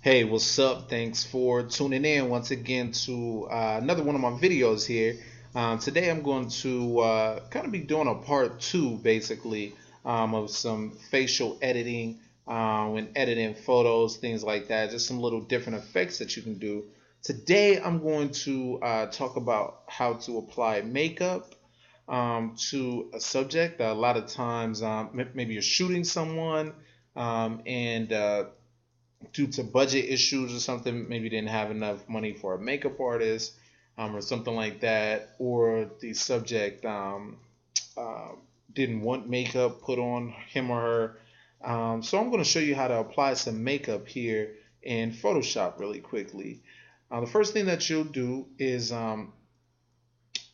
Hey, what's up? Thanks for tuning in once again to another one of my videos here. Today I'm going to kind of be doing a part two, basically, of some facial editing, when editing photos, things like that. Just some little different effects that you can do. Today I'm going to talk about how to apply makeup to a subject. A lot of times, maybe you're shooting someone and due to budget issues or something, maybe didn't have enough money for a makeup artist or something like that, or the subject uh, didn't want makeup put on him or her. So I'm going to show you how to apply some makeup here in Photoshop really quickly. The first thing that you'll do is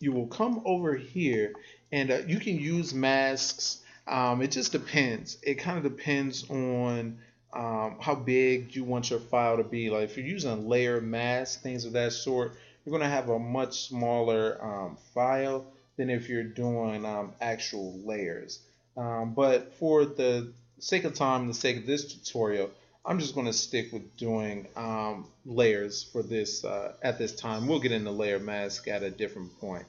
you will come over here and you can use masks. It just depends. It kind of depends on how big you want your file to be. Like if you're using a layer mask, things of that sort, you're going to have a much smaller file than if you're doing actual layers. But for the sake of time, the sake of this tutorial, I'm just going to stick with doing layers for this at this time. We'll get into layer mask at a different point.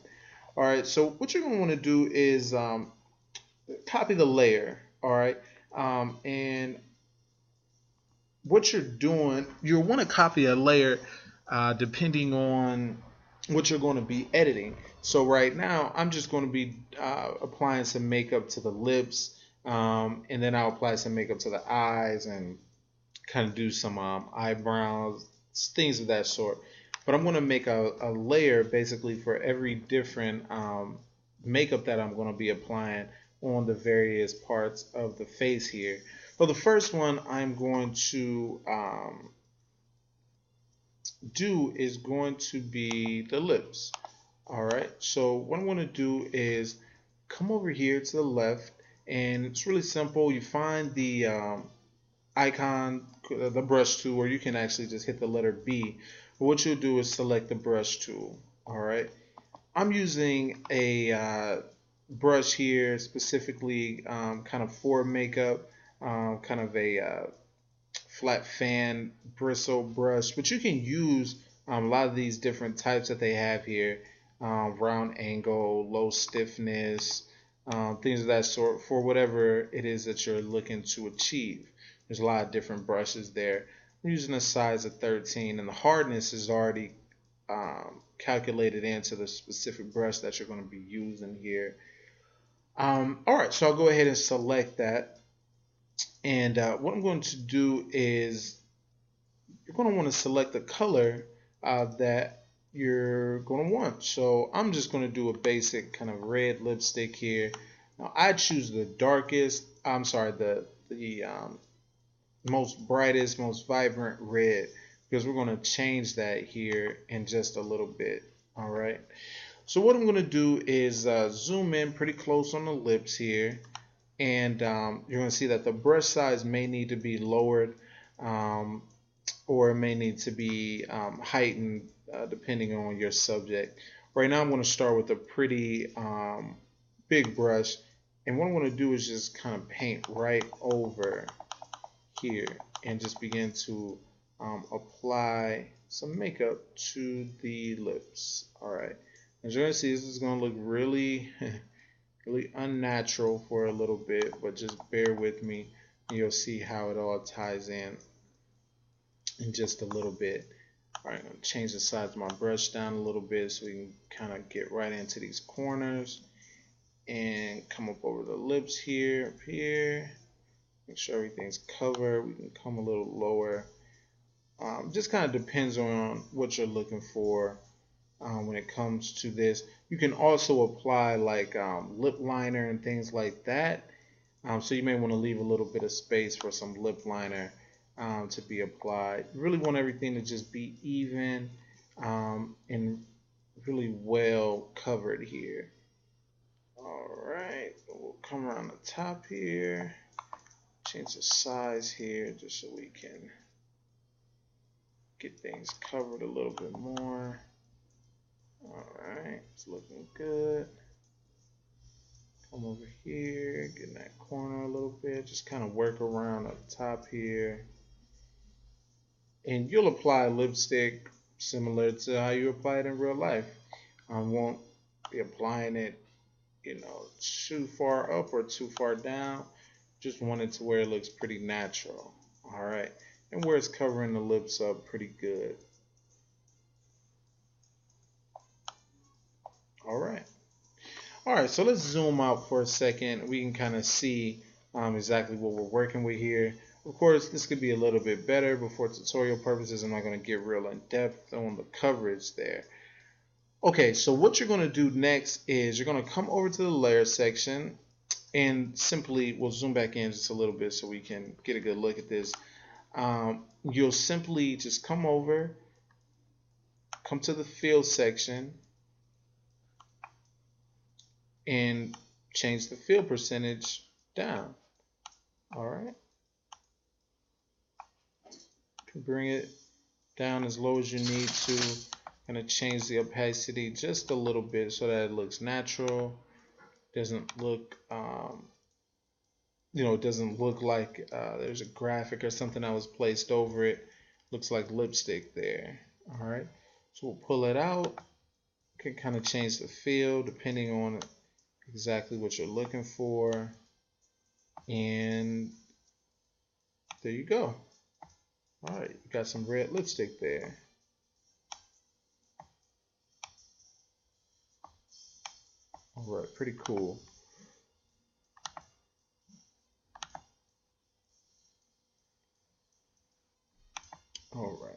All right, so what you're going to want to do is copy the layer. All right, and what you're doing, you'll want to copy a layer depending on what you're going to be editing. So right now, I'm just going to be applying some makeup to the lips, and then I'll apply some makeup to the eyes and kind of do some eyebrows, things of that sort. But I'm going to make a layer basically for every different makeup that I'm going to be applying on the various parts of the face here. So the first one I'm going to do is going to be the lips. All right. So what I'm going to do is come over here to the left, and it's really simple. You find the icon, the brush tool, or you can actually just hit the letter B. But what you'll do is select the brush tool. All right. I'm using a brush here specifically kind of for makeup, kind of a flat fan bristle brush, but you can use a lot of these different types that they have here, round angle, low stiffness, things of that sort for whatever it is that you're looking to achieve. There's a lot of different brushes there. I'm using a size of 13, and the hardness is already calculated into the specific brush that you're going to be using here. All right, so I'll go ahead and select that. And what I'm going to do is you're going to want to select the color that you're going to want. So I'm just going to do a basic kind of red lipstick here. Now I choose the darkest, I'm sorry, the most brightest, most vibrant red, because we're going to change that here in just a little bit. All right. So what I'm going to do is zoom in pretty close on the lips here, and you're going to see that the brush size may need to be lowered, um, or it may need to be heightened depending on your subject. Right now I'm going to start with a pretty big brush, and what I'm going to do is just kind of paint right over here and just begin to apply some makeup to the lips. All right. As you're going to see, this is going to look really, really unnatural for a little bit, but just bear with me and you'll see how it all ties in just a little bit. All right, I'm going to change the size of my brush down a little bit so we can kind of get right into these corners and come up over the lips here, up here. Make sure everything's covered. We can come a little lower. Just kind of depends on what you're looking for when it comes to this. You can also apply like lip liner and things like that. So you may want to leave a little bit of space for some lip liner to be applied. You really want everything to just be even and really well covered here. All right, we'll come around the top here, change the size here just so we can get things covered a little bit more. All right, it's looking good. Come over here, get in that corner a little bit, just kind of work around up top here. and you'll apply lipstick similar to how you apply it in real life. I won't be applying it, too far up or too far down. Just want it to where it looks pretty natural. All right, and where it's covering the lips up pretty good. All right. All right, so let's zoom out for a second. We can kind of see exactly what we're working with here. Of course, this could be a little bit better, but for tutorial purposes, I'm not going to get real in depth on the coverage there. Okay, so what you're going to do next is you're going to come over to the layer section and simply, we'll zoom back in just a little bit so we can get a good look at this. You'll simply just come to the fill section, and change the fill percentage down. All right. Bring it down as low as you need to. I'm going to change the opacity just a little bit so that it looks natural. Doesn't look, it doesn't look like there's a graphic or something that was placed over it. Looks like lipstick there. All right. So we'll pull it out. Can kind of change the feel depending on exactly what you're looking for. And there you go. All right, you got some red lipstick there. All right, pretty cool. All right.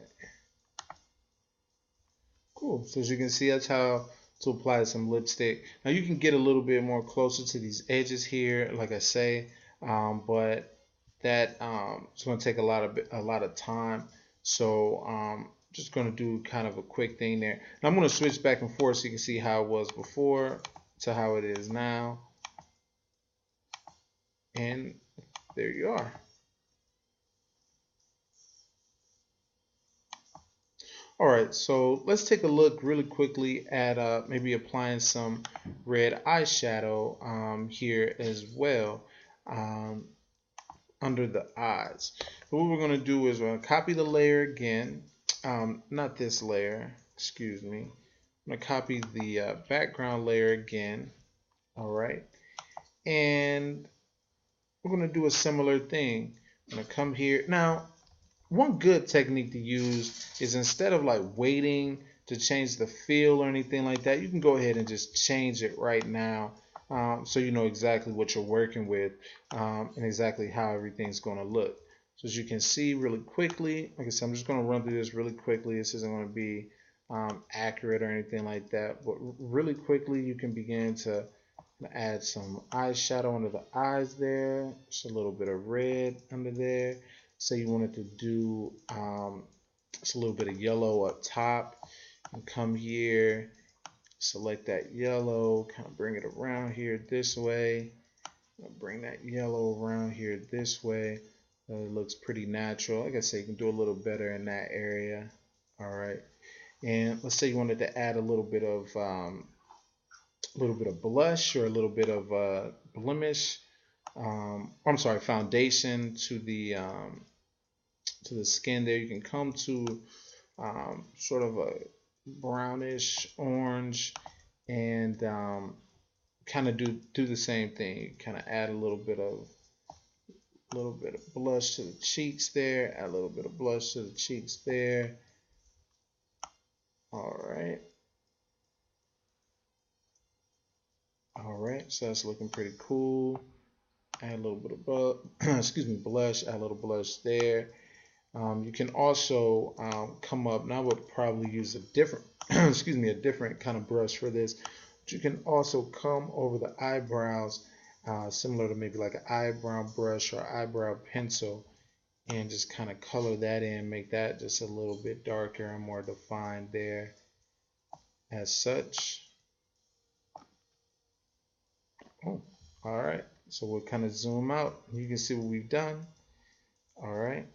Cool. So as you can see, that's how to apply some lipstick. Now you can get a little bit more closer to these edges here, like I say, but that it's going to take a lot of time. So just going to do kind of a quick thing there. Now I'm going to switch back and forth so you can see how it was before to how it is now. And there you are. All right, so let's take a look really quickly at maybe applying some red eyeshadow here as well under the eyes. So what we're going to do is we're going to copy the layer again, not this layer, excuse me. I'm going to copy the background layer again, all right, and we're going to do a similar thing. I'm going to come here. Now, one good technique to use is instead of like waiting to change the feel or anything like that, you can go ahead and just change it right now, so you know exactly what you're working with and exactly how everything's going to look. So as you can see really quickly, like I said, I'm just going to run through this really quickly. This isn't going to be accurate or anything like that, but really quickly you can begin to add some eyeshadow under the eyes there, just a little bit of red under there. Say you wanted to do just a little bit of yellow up top, and come here, select that yellow, kind of bring it around here this way, bring that yellow around here this way. It looks pretty natural. Like I said, you can do a little better in that area. All right, and let's say you wanted to add a little bit of blush or a little bit of blemish. I'm sorry, foundation to the skin there. You can come to sort of a brownish orange and kind of do the same thing. Kind of add a little bit of blush to the cheeks there. Add a little bit of blush to the cheeks there. All right. All right. So that's looking pretty cool. Add a little bit of blush. Add a little blush there. You can also come up, and I would probably use a different, a different kind of brush for this. But you can also come over the eyebrows, similar to maybe like an eyebrow brush or eyebrow pencil, and just kind of color that in, make that just a little bit darker and more defined there as such. Oh, all right. So we'll kind of zoom out. You can see what we've done. All right.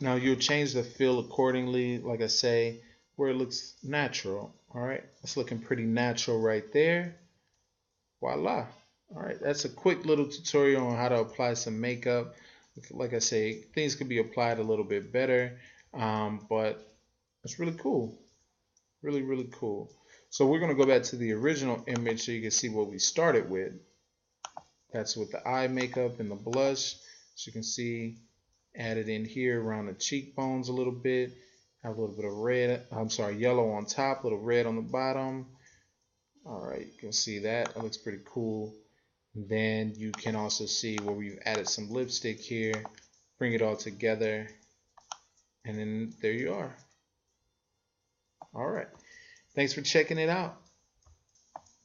Now you'll change the fill accordingly, like I say, where it looks natural. All right, it's looking pretty natural right there. Voila. All right, that's a quick little tutorial on how to apply some makeup. like I say, things could be applied a little bit better, but it's really cool. Really, really cool. So we're going to go back to the original image so you can see what we started with. That's with the eye makeup and the blush. As you can see, added in here around the cheekbones a little bit. Have a little bit of red, yellow on top, a little red on the bottom. All right, you can see that. That looks pretty cool. Then you can also see where we've added some lipstick here. Bring it all together. And then there you are. All right. Thanks for checking it out.